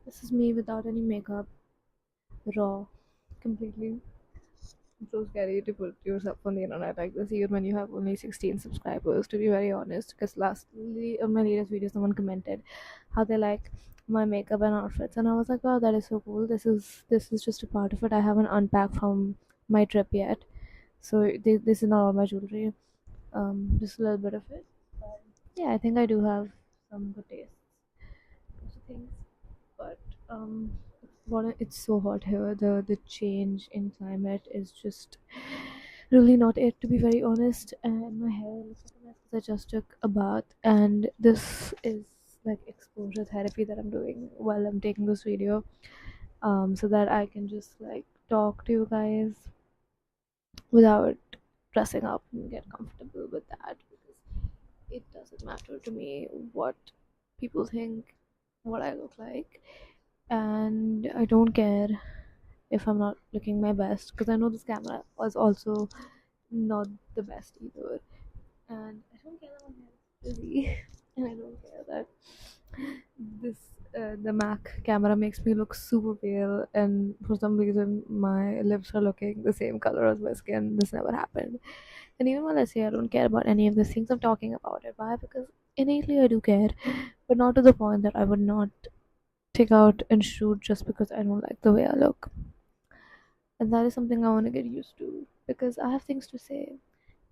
This is me without any makeup, raw, completely. It's so scary to put yourself on the internet like this, even when you have only 16 subscribers, to be very honest. Because lastly, on my latest video, someone commented how they like my makeup and outfits, and I was like, wow, that is so cool. This is just a part of it. I haven't unpacked from my trip yet, so this is not all my jewelry. Just a little bit of it. But yeah, I think I do have some good tastes. Things, but it's so hot here. The change in climate is just really not it, to be very honest. And my hair looks like a mess because I just took a bath, and this is like exposure therapy that I'm doing while I'm taking this video, so that I can just like talk to you guys without dressing up and get comfortable with that, because it doesn't matter to me what people think, what I look like, and I don't care if I'm not looking my best, because I know this camera was also not the best either, and I don't care that my hair is frizzy, and I don't care that this the Mac camera makes me look super pale, and for some reason my lips are looking the same color as my skin. This never happened, and even when I say I don't care about any of these things, I'm talking about it. Why? Because innately I do care, but not to the point that I would not take out and shoot just because I don't like the way I look. And that is something I want to get used to, because I have things to say.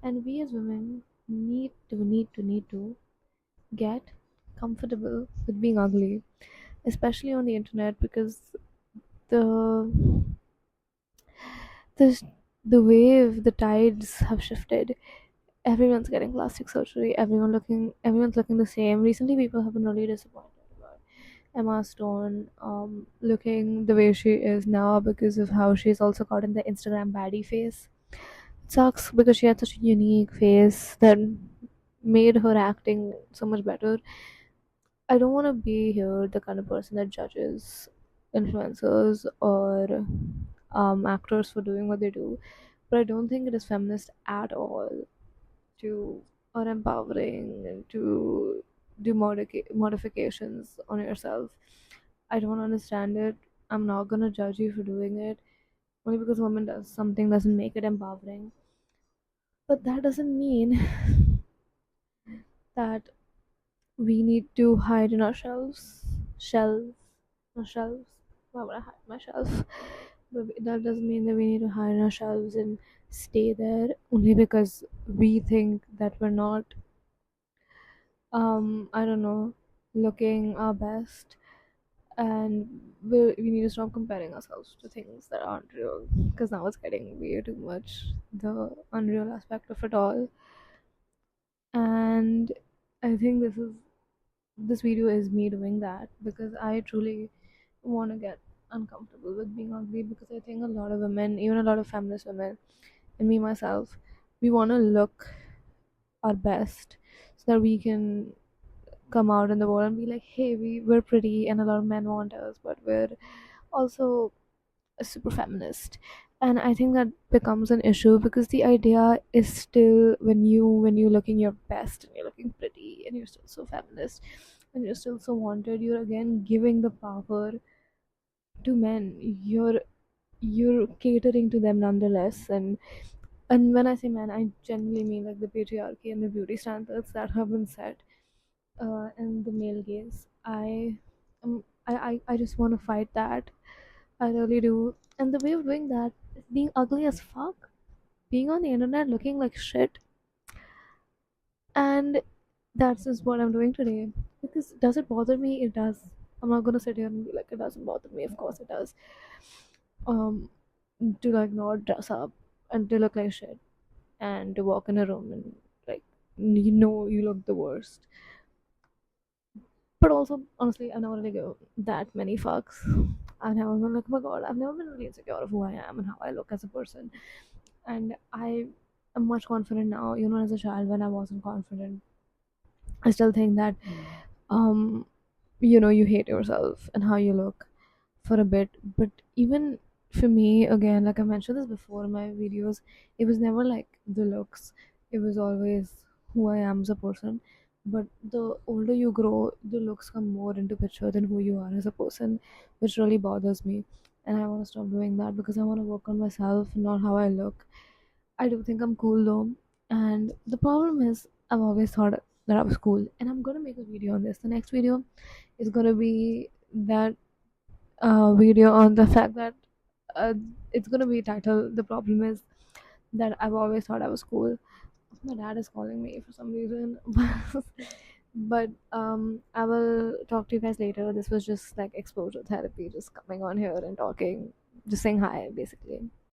And we as women need to get comfortable with being ugly, especially on the internet, because the the the wave, the tides have shifted. Everyone's getting plastic surgery. Everyone's looking the same. Recently, people have been really disappointed about Emma Stone looking the way she is now because of how she's also gotten the Instagram baddie face. It sucks because she had such a unique face that made her acting so much better. I don't want to be here the kind of person that judges influencers or actors for doing what they do, but I don't think it is feminist at all to, or empowering, and to do modifications on yourself. I don't understand it. I'm not gonna judge you for doing it. Only because a woman does something doesn't make it empowering. But that doesn't mean that we need to hide in our shelves, our shelves. Why would I hide my shelf? But that doesn't mean that we need to hide in our shelves and stay there only because we think that we're not, I don't know, looking our best, and we need to stop comparing ourselves to things that aren't real, because now it's getting way too much, the unreal aspect of it all. And I think this video is me doing that because I truly want to get uncomfortable with being ugly, because I think a lot of women, even a lot of feminist women, and me myself, we want to look our best so that we can come out in the world and be like, hey, we're pretty, and a lot of men want us, but we're also a super feminist. And I think that becomes an issue because the idea is still, when you're looking your best and you're looking pretty and you're still so feminist and you're still so wanted, you're again giving the power to men. You're catering to them nonetheless. And when I say men, I genuinely mean like the patriarchy and the beauty standards that have been set, and the male gaze. I just want to fight that. I really do. And the way of doing that is being ugly as fuck, being on the internet looking like shit, and that's just what I'm doing today. Because does it bother me? It does. I'm not gonna sit here and be like it doesn't bother me. Of course it does. Um, to like not dress up and to look like shit and to walk in a room and like you look the worst. But also, honestly, I never really give that many fucks. I never been like, oh my god, I've never been really insecure of who I am and how I look as a person. And I am much confident now. As a child, when I wasn't confident, I still think that, um, you hate yourself and how you look for a bit. But even for me, again, like I mentioned this before in my videos, it was never like the looks, it was always who I am as a person. But the older you grow, the looks come more into picture than who you are as a person, which really bothers me. And I want to stop doing that because I want to work on myself, not how I look. I do think I'm cool though. And the problem is, I've always thought that I was cool. And I'm gonna make a video on this. The next video is gonna be that video on the fact that uh, it's gonna be titled "The Problem Is That I've Always Thought I Was Cool." My dad is calling me for some reason. But I will talk to you guys later. This was just like exposure therapy, just coming on here and talking, just saying hi basically.